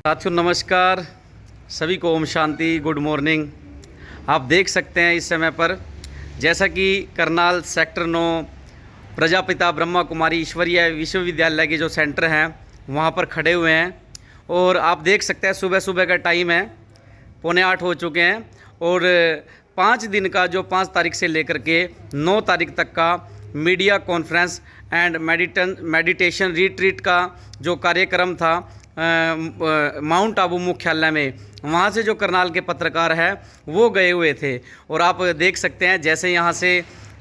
साथियों नमस्कार, सभी को ओम शांति, गुड मॉर्निंग। आप देख सकते हैं इस समय पर जैसा कि करनाल सेक्टर 9 प्रजापिता ब्रह्मा कुमारी ईश्वरीय विश्वविद्यालय के जो सेंटर हैं वहाँ पर खड़े हुए हैं। और आप देख सकते हैं सुबह सुबह का टाइम है, 7:45 हो चुके हैं। और 5 दिन का जो 5 तारीख से लेकर के 9 तारीख तक का media conference and meditation retreat का जो कार्यक्रम था माउंट आबू मुख्यालय में, वहाँ से जो करनाल के पत्रकार हैं वो गए हुए थे। और आप देख सकते हैं जैसे यहाँ से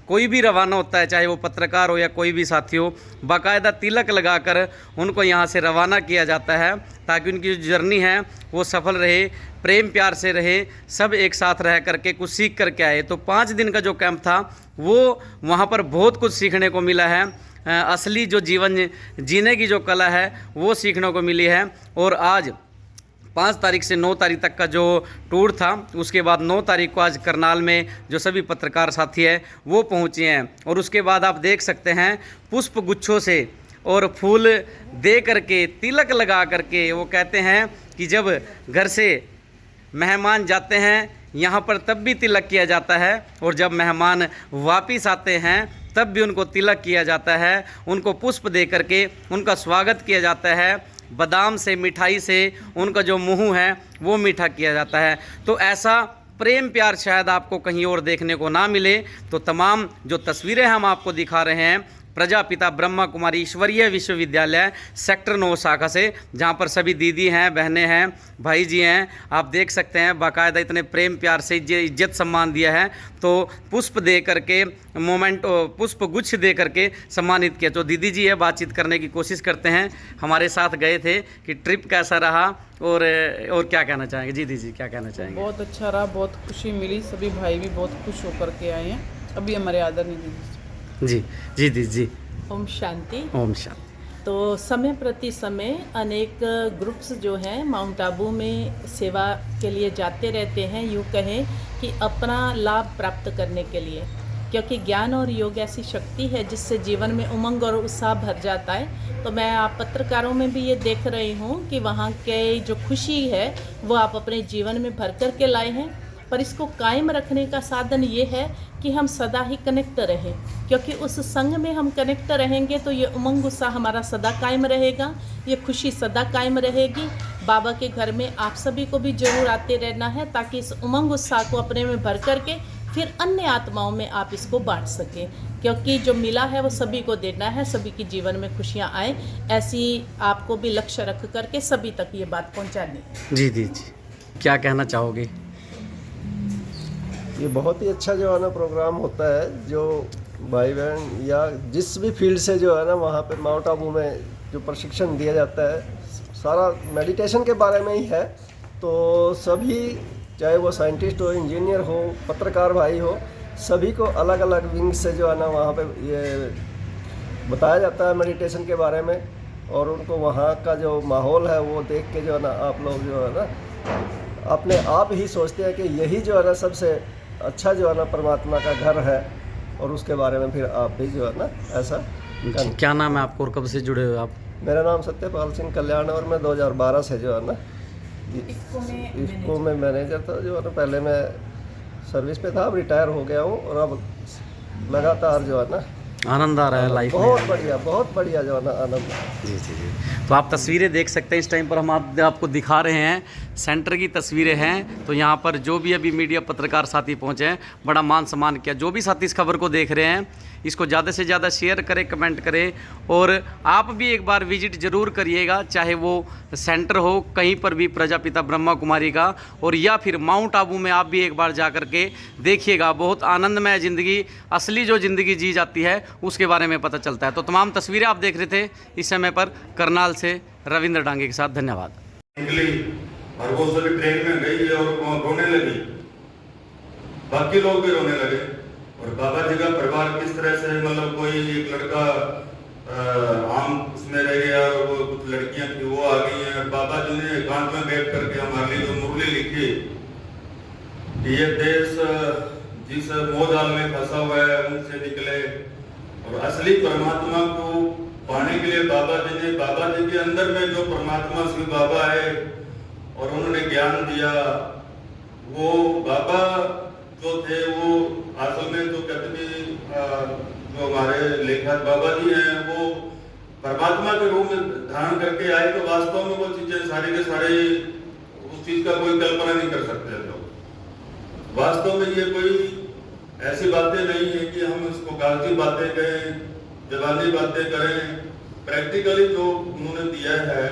कोई भी रवाना होता है, चाहे वो पत्रकार हो या कोई भी साथी हो, बाकायदा तिलक लगाकर उनको यहाँ से रवाना किया जाता है ताकि उनकी जो जर्नी है वो सफल रहे, प्रेम प्यार से रहे, सब एक साथ रह करके कुछ सीख करके आए। तो 5 दिन का जो कैंप था वो वहाँ पर बहुत कुछ सीखने को मिला है। असली जो जीवन जीने की जो कला है वो सीखने को मिली है। और आज 5 तारीख से 9 तारीख तक का जो टूर था, उसके बाद 9 तारीख को आज करनाल में जो सभी पत्रकार साथी हैं वो पहुँचे हैं। और उसके बाद आप देख सकते हैं पुष्प गुच्छों से और फूल दे करके, तिलक लगा करके, वो कहते हैं कि जब घर से मेहमान जाते हैं यहाँ पर तब भी तिलक किया जाता है, और जब मेहमान वापस आते हैं तब भी उनको तिलक किया जाता है, उनको पुष्प दे करके उनका स्वागत किया जाता है, बादाम से, मिठाई से उनका जो मुंह है वो मीठा किया जाता है। तो ऐसा प्रेम प्यार शायद आपको कहीं और देखने को ना मिले। तो तमाम जो तस्वीरें हम आपको दिखा रहे हैं प्रजापिता ब्रह्मा कुमारी ईश्वरीय विश्वविद्यालय सेक्टर 9 शाखा से, जहाँ पर सभी दीदी हैं, बहनें हैं, भाई जी हैं, आप देख सकते हैं बाकायदा इतने प्रेम प्यार से इज्जत सम्मान दिया है। तो पुष्प दे करके पुष्प गुच्छ दे करके सम्मानित किया। तो दीदी जी है, बातचीत करने की कोशिश करते हैं, हमारे साथ गए थे कि ट्रिप कैसा रहा और क्या कहना चाहेंगे। जी दीदी क्या कहना चाहेंगे। बहुत अच्छा रहा, बहुत खुशी मिली, सभी भाई भी बहुत खुश होकर के आए हैं। अभी हमारे आदरणीय दीदी जी जी दीदी जी। ओम शांति। ओम शांति। तो समय प्रति समय अनेक ग्रुप्स जो हैं माउंट आबू में सेवा के लिए जाते रहते हैं, यूँ कहें कि अपना लाभ प्राप्त करने के लिए, क्योंकि ज्ञान और योग ऐसी शक्ति है जिससे जीवन में उमंग और उत्साह भर जाता है। तो मैं आप पत्रकारों में भी ये देख रही हूँ कि वहाँ के जो खुशी है वो आप अपने जीवन में भर कर के लाए हैं। पर इसको कायम रखने का साधन ये है कि हम सदा ही कनेक्ट रहें, क्योंकि उस संग में हम कनेक्ट रहेंगे तो ये उमंग उत्साह हमारा सदा कायम रहेगा, ये खुशी सदा कायम रहेगी। बाबा के घर में आप सभी को भी जरूर आते रहना है ताकि इस उमंग उत्साह को अपने में भर करके फिर अन्य आत्माओं में आप इसको बांट सकें, क्योंकि जो मिला है वो सभी को देना है, सभी के जीवन में खुशियाँ आए, ऐसी आपको भी लक्ष्य रख करके सभी तक ये बात पहुँचानी है। जी जी जी, क्या कहना चाहोगे। ये बहुत ही अच्छा जो है ना प्रोग्राम होता है, जो भाई बहन या जिस भी फील्ड से जो है ना वहाँ पे माउंट आबू में जो प्रशिक्षण दिया जाता है सारा मेडिटेशन के बारे में ही है। तो सभी, चाहे वो साइंटिस्ट हो, इंजीनियर हो, पत्रकार भाई हो, सभी को अलग अलग विंग से जो है ना वहाँ पे ये बताया जाता है मेडिटेशन के बारे में। और उनको वहाँ का जो माहौल है वो देख के जो है ना आप लोग जो है ना अपने आप ही सोचते हैं कि यही जो है ना सबसे अच्छा जो है ना परमात्मा का घर है। और उसके बारे में फिर आप भी जो है ना ऐसा। क्या नाम है आपको और कब से जुड़े हुए आप। मेरा नाम सत्यपाल सिंह कल्याण और मैं 2012 से जो है ना इसको में मैनेजर था। जो है ना पहले मैं सर्विस पे था, अब रिटायर हो गया हूँ और अब लगातार जो है ना आनंद आ रहा है लाइफ में। बहुत बढ़िया जो है ना आनंद। जी जी जी। तो आप तस्वीरें देख सकते हैं, इस टाइम पर हम आपको दिखा रहे हैं सेंटर की तस्वीरें हैं। तो यहाँ पर जो भी अभी मीडिया पत्रकार साथी पहुँचे हैं, बड़ा मान सम्मान किया। जो भी साथी इस खबर को देख रहे हैं इसको ज़्यादा से ज़्यादा शेयर करें, कमेंट करें, और आप भी एक बार विजिट ज़रूर करिएगा, चाहे वो सेंटर हो कहीं पर भी प्रजापिता ब्रह्मा कुमारी का, और या फिर माउंट आबू में आप भी एक बार जा कर के देखिएगा। बहुत आनंदमय ज़िंदगी, असली जो ज़िंदगी जी जाती है उसके बारे में पता चलता है। तो तमाम तस्वीरें आप देख रहे थे इस समय पर करनाल से रविंद्र डांगे के साथ। धन्यवाद। और वो सभी ट्रेन में गई और रोने लगी, बाकी लोग भी रोने लगे। और बाबा जी का परिवार किस तरह से, मतलब कोई एक लड़का आम उसमें रह गया और वो कुछ लड़कियां थी वो आ गई हैं। बाबा जी ने एकांत में बैठ करके हमारे लिए जो मुरली लिखी कि ये देश जिस मोहजाल में फंसा हुआ है उनसे निकले और असली परमात्मा को पाने के लिए बाबा जी के अंदर में जो परमात्मा शिव बाबा है और उन्होंने ज्ञान दिया। वो बाबा जो थे वो असल में जो कहते भी जो हमारे लेखक बाबा जी हैं वो परमात्मा के रूप में धारण करके आए, तो वास्तव में वो चीजें सारी के सारी उस चीज का कोई कल्पना नहीं कर सकते लोग। वास्तव में ये कोई ऐसी बातें नहीं है कि हम इसको कागजी बातें कहें, जवानी बातें करें। प्रैक्टिकली जो उन्होंने दिया है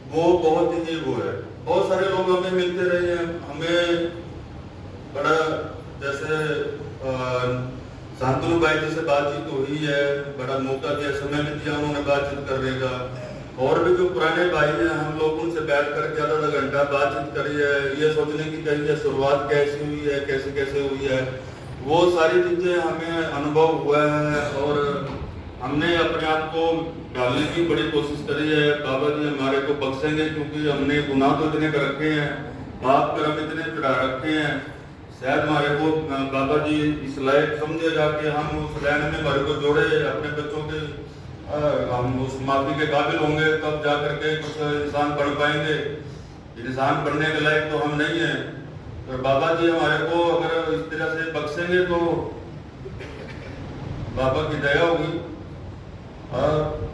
वो बहुत ही वो है। बहुत सारे लोग हमें मिलते रहे हैं, हमें बड़ा जैसे शांतनु भाई जी से बातचीत हुई है, बड़ा मौका दिया, समय भी दिया उन्होंने बातचीत करने का। और भी जो पुराने भाई हैं हम लोग उनसे बैठ कर आधा घंटा बातचीत करी है, ये सोचने की कही है शुरुआत कैसी हुई है, कैसे कैसे हुई है, वो सारी चीजें हमें अनुभव हुआ है और हमने अपने आप को डालने की बड़ी कोशिश करी है। बाबा जी हमारे को बख्शेंगे क्योंकि हमने गुनाह तो इतने कर रखे हैं, पाप कर्म इतने चढ़ा रखे हैं, शायद हमारे को बाबा जी इस लायक समझेगा कि हम उस लाइन में हमारे को जोड़े, अपने बच्चों के हम उस माफी के काबिल होंगे, तब जा करके कुछ इंसान बन पाएंगे। इंसान बनने के लायक तो हम नहीं हैं, तो बाबा जी हमारे को अगर इस तरह से बख्शेंगे तो बाबा की दया होगी।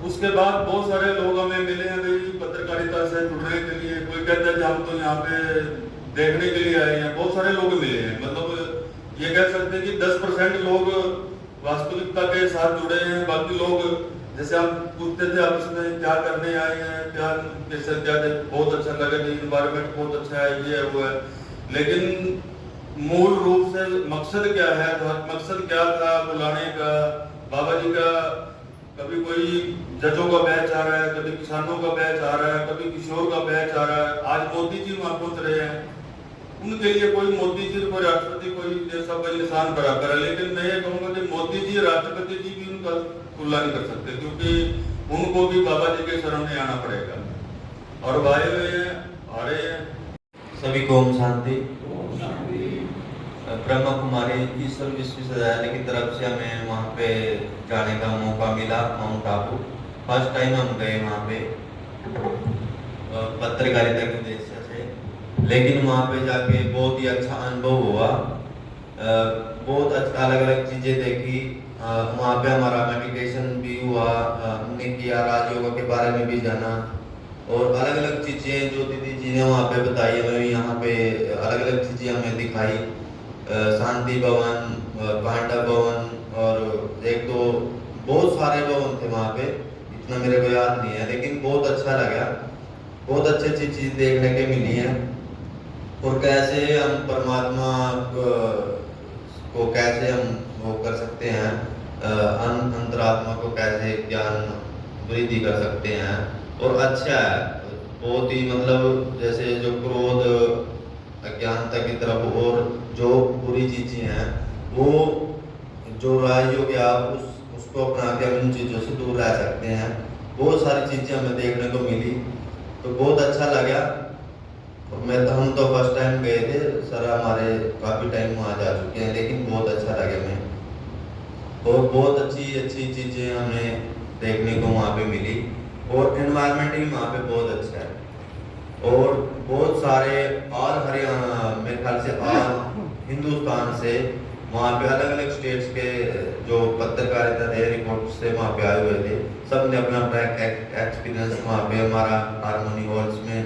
उसके बाद बहुत सारे लोग हमें मिले हैं भाई पत्रकारिता से जुड़ने के लिए। कोई कहता है कि हम तो यहाँ पे देखने के लिए आए हैं, बहुत सारे लोग मिले हैं। मतलब ये कह सकते हैं कि 10% लोग वास्तविकता के साथ जुड़े हैं, बाकी लोग जैसे हम पूछते थे आप इसमें क्या करने आए हैं, क्या कैसे क्या, बहुत अच्छा लगा, इन्वायरमेंट बहुत अच्छा है, ये है वो है, लेकिन मूल रूप से मकसद क्या है, मकसद क्या था बुलाने का बाबा जी का। कभी कोई जजों का बैच आ रहा है, कभी किसानों का बैच आ रहा है, कभी किशोर का बैच आ रहा है। आज मोदी जी वहां पहुंच रहे हैं, उनके लिए कोई मोदी जी, कोई राष्ट्रपति, कोई जैसा कोई इंसान बराबर है। लेकिन मैं ये कहूंगा कि मोदी जी, राष्ट्रपति जी भी उनका तुलना नहीं कर सकते, क्योंकि उनको भी बाबा जी के शरण में आना पड़ेगा। और भाई आ रहे हैं सभी को ओम शांति। ब्रह्मा कुमारी ईश्वर विश्वविद्यालय की तरफ से हमें वहाँ पे जाने का मौका मिला, माउंट आबू। फर्स्ट टाइम हम गए वहाँ पे पत्रकारिता के उद्देश्य से, लेकिन वहाँ पे जाके बहुत ही अच्छा अनुभव हुआ। बहुत अच्छा अलग अलग चीज़ें देखी। वहाँ पे हमारा मेडिटेशन भी हुआ, हमने किया, राजयोग के बारे में भी जाना और अलग अलग चीज़ें जो दीदी जी ने वहाँ पे बताई, हमें यहाँ पे अलग अलग चीज़ें हमें दिखाई। शांति भवन, पांडा भवन और एक तो बहुत सारे भवन थे वहाँ पे, इतना मेरे को याद नहीं है, लेकिन बहुत अच्छा लगा। बहुत अच्छी अच्छी चीज़ देखने के मिली है और कैसे हम परमात्मा को कैसे हम वो कर सकते हैं, अंतरात्मा को कैसे ज्ञान वृद्धि कर सकते हैं। और अच्छा है बहुत ही, मतलब जैसे जो क्रोध अज्ञानता की तरफ और जो बुरी चीजें हैं वो जो राजयोग या उसको अपना के हम इन चीज़ों से दूर रह सकते हैं। बहुत सारी चीज़ें हमें देखने को मिली, तो बहुत अच्छा लगा। और हम तो फर्स्ट टाइम गए थे सर, हमारे काफ़ी टाइम वहाँ जा चुके हैं, लेकिन बहुत अच्छा लगा हमें और बहुत अच्छी अच्छी चीज़ें हमें देखने को वहाँ पे मिली। और एनवायरनमेंट भी वहाँ पे बहुत अच्छा है और बहुत सारे और हरियाणा मेरे ख्याल से और हिंदुस्तान से वहाँ पे अलग अलग स्टेट्स के जो पत्रकारिता थे, रिपोर्ट से वहाँ पे आए हुए थे। सब ने अपना अपना एक्सपीरियंस वहाँ पे हमारा हारमोनी हॉल्स में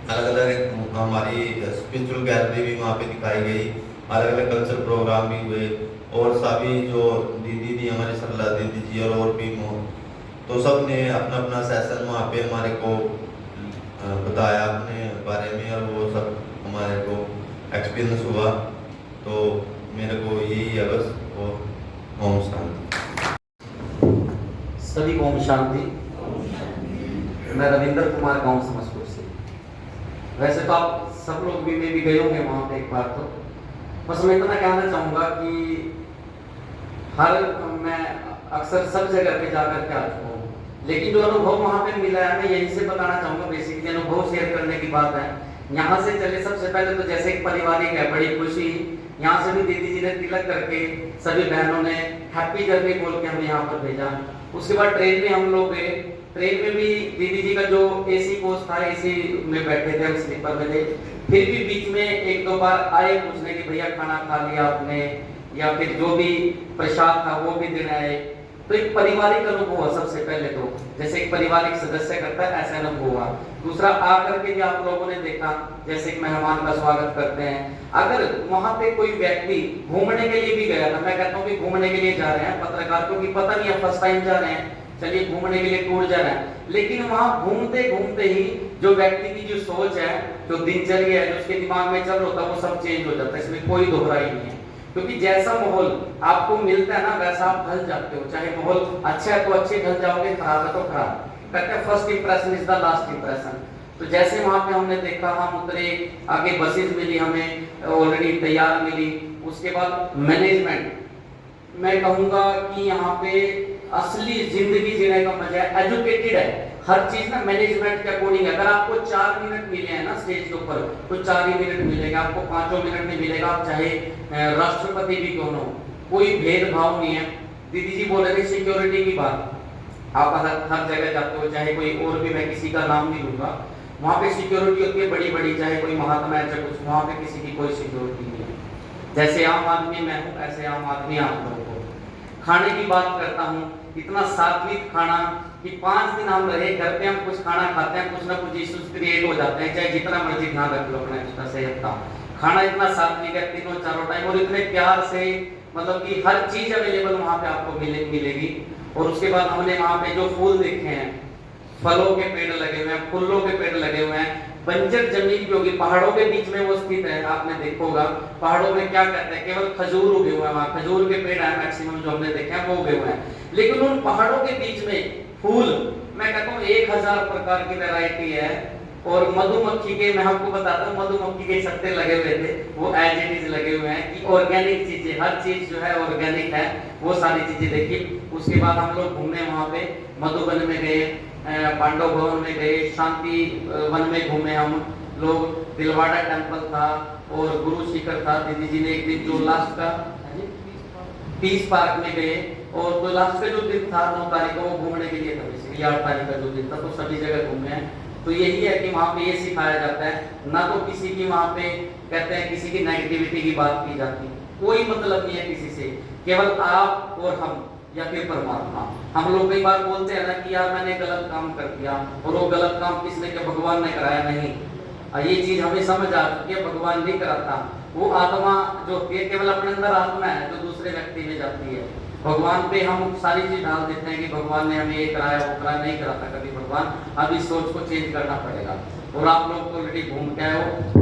अलग अलग हमारी स्पिरिचुअल गैलरी भी वहाँ पे दिखाई गई, अलग अलग कल्चर प्रोग्राम भी हुए और सभी जो दीदी थी हमारी सरला दीदी जी और भी तो सब ने अपना अपना सेशन वहाँ पे हमारे को बताया अपने बारे में और वो सब हमारे को एक्सपीरियंस हुआ। तो मेरे को यही है बस। और ओम शांति। सभी को ओम शांति। मैं रविंद्र कुमार गांव समझपुर से। वैसे तो आप सब लोग भी में भी गए होंगे वहाँ पे एक बार, तो बस मैं इतना कहना चाहूँगा कि मैं अक्सर सब जगह पे जाकर के आ चुका हूँ, लेकिन जो अनुभव वहाँ पे मिला है मैं यहीं से बताना चाहूँगा। बेसिकली अनुभव शेयर करने की बात है। यहाँ से चले सबसे पहले तो जैसे एक पारिवारिक है, बड़ी खुशी। यहाँ से भी दीदी जी ने तिलक करके सभी बहनों ने हैप्पी जर्नी बोल के हमें यहाँ पर भेजा। उसके बाद ट्रेन में हम लोग गए ट्रेन में भी दीदी जी का जो एसी कोच था, एसी में बैठे थे, हम स्लीपर में थे, फिर भी बीच में एक दो बार आए पूछने कि भैया खाना खा लिया आपने, या फिर जो भी प्रसाद था वो भी देने आए। तो एक पारिवारिक अनुभव हुआ सबसे पहले, तो जैसे एक पारिवारिक सदस्य करता है ऐसा अनुभव हुआ। दूसरा, आकर के भी आप लोगों ने देखा जैसे एक मेहमान का स्वागत करते हैं। अगर वहां पे कोई व्यक्ति घूमने के लिए भी गया था, मैं कहता हूँ कि घूमने के लिए जा रहे हैं पत्रकार को, कि पता नहीं है फर्स्ट टाइम जा रहे हैं, चलिए घूमने के लिए टूर जा रहे हैं, लेकिन वहां घूमते घूमते ही जो व्यक्ति की जो सोच है, जो दिनचर्या है, जो उसके दिमाग में चल रहा होता है, वो सब चेंज हो जाता है। इसमें कोई दोहराई नहीं है, क्योंकि जैसा माहौल आपको मिलता है ना वैसा आप ढल जाते हो। चाहे माहौल अच्छा है तो अच्छे ढल जाओगे, खराब है तो खराब। कहते हैं first impression is the last impression. तो जैसे वहां पे हमने देखा, हम उतरे, आगे बसेस मिली हमें ऑलरेडी तैयार मिली, उसके बाद मैनेजमेंट, मैं कहूंगा कि यहाँ पे असली जिंदगी जीने का मजा है, एजुकेटेड है हर चीज ना मैनेजमेंट के अकॉर्डिंग। अगर आपको 4 मिनट मिले हैं ना स्टेज के ऊपर, तो 4 ही मिनट मिलेगा आपको, 5 मिनट नहीं मिलेगा। आप चाहे राष्ट्रपति भी क्यों हो, कोई भेदभाव नहीं है। दीदी जी बोल रहे थे सिक्योरिटी की बात, आप हर जगह जाते हो, चाहे कोई और भी, मैं किसी का नाम नहीं लूंगा, वहां पे सिक्योरिटी होती है बड़ी बड़ी, चाहे कोई महात्मा है चाहे कुछ, वहां पे किसी की कोई सिक्योरिटी नहीं है। जैसे आम आदमी मैं हूँ, ऐसे आम आदमी आप लोगों को। खाने की बात करता हूँ, इतना सात्विक खाना कि 5 दिन हम रहे घर पे, हम कुछ खाना खाते हैं, कुछ ना कुछ इश्यूज क्रिएट हो जाते हैं, चाहे जितना मर्जी ध्यान रख लो अपना सेहत का। खाना इतना सात्विक है, तीनों चारों टाइम, और इतने प्यार से, मतलब कि हर चीज अवेलेबल वहां पे आपको मिलेगी। और उसके बाद हमने वहां पे जो फूल देखे हैं, फलों के पेड़ लगे हुए हैं, फूलों के पेड़ लगे हुए हैं, बंजर जमीन भी होगी, पहाड़ों के बीच में वो स्थित है, आपने देखा होगा। पहाड़ों में क्या कहते हैं, केवल खजूर उगे हुए हैं, वहां खजूर के पेड़ है मैक्सिमम जो हमने देखे हैं वो उगे हुए हैं, लेकिन उन पहाड़ों के बीच में फूल, मैं कहता हूँ 1000 प्रकार की वैरायटी है। और मधुमक्खी के, मैं आपको बताता हूँ, मधुमक्खी के छत्ते लगे हुए थे, वो एज इट इज लगे हुए हैं कि ऑर्गेनिक चीजें, हर चीज जो है ऑर्गेनिक है, वो सारी चीजें देखी। उसके बाद हम लोग घूमने वहां पे मधुबन में गए, पांडव भवन में गए, शांति वन में घूमे हम लोग, दिलवाड़ा टेम्पल था और गुरु शिखर था। दीदी जी ने एक दिन जो लास्ट का पीस पार्क में गए, और तो लास्ट का जो दिन था 9 तारीख को, वो घूमने के लिए था, बेसिकली 8 तारीख का जो दिन था, तो सभी जगह घूमे हैं। तो यही है कि वहाँ पे ये सिखाया जाता है, ना तो किसी की वहाँ पे कहते हैं किसी की नेगेटिविटी की बात की जाती, कोई मतलब नहीं है किसी से, केवल आप और हम या फिर परमात्मा। हम लोग कई बार बोलते हैं ना कि यार मैंने गलत काम कर दिया, और वो गलत काम किसने किया, भगवान ने कराया, नहीं। ये चीज हमें समझ आ चुकी है, भगवान नहीं कराता, वो आत्मा जो होती है, केवल अपने अंदर आत्मा है जो दूसरे व्यक्ति में जाती है। भगवान पे हम सारी चीज डाल देते हैं कि भगवान ने हमें ये कराया वो कराया, नहीं कराता कभी भगवान। अब इस सोच को चेंज करना पड़ेगा। और आप लोग तो ऑलरेडी घूम के आए हो।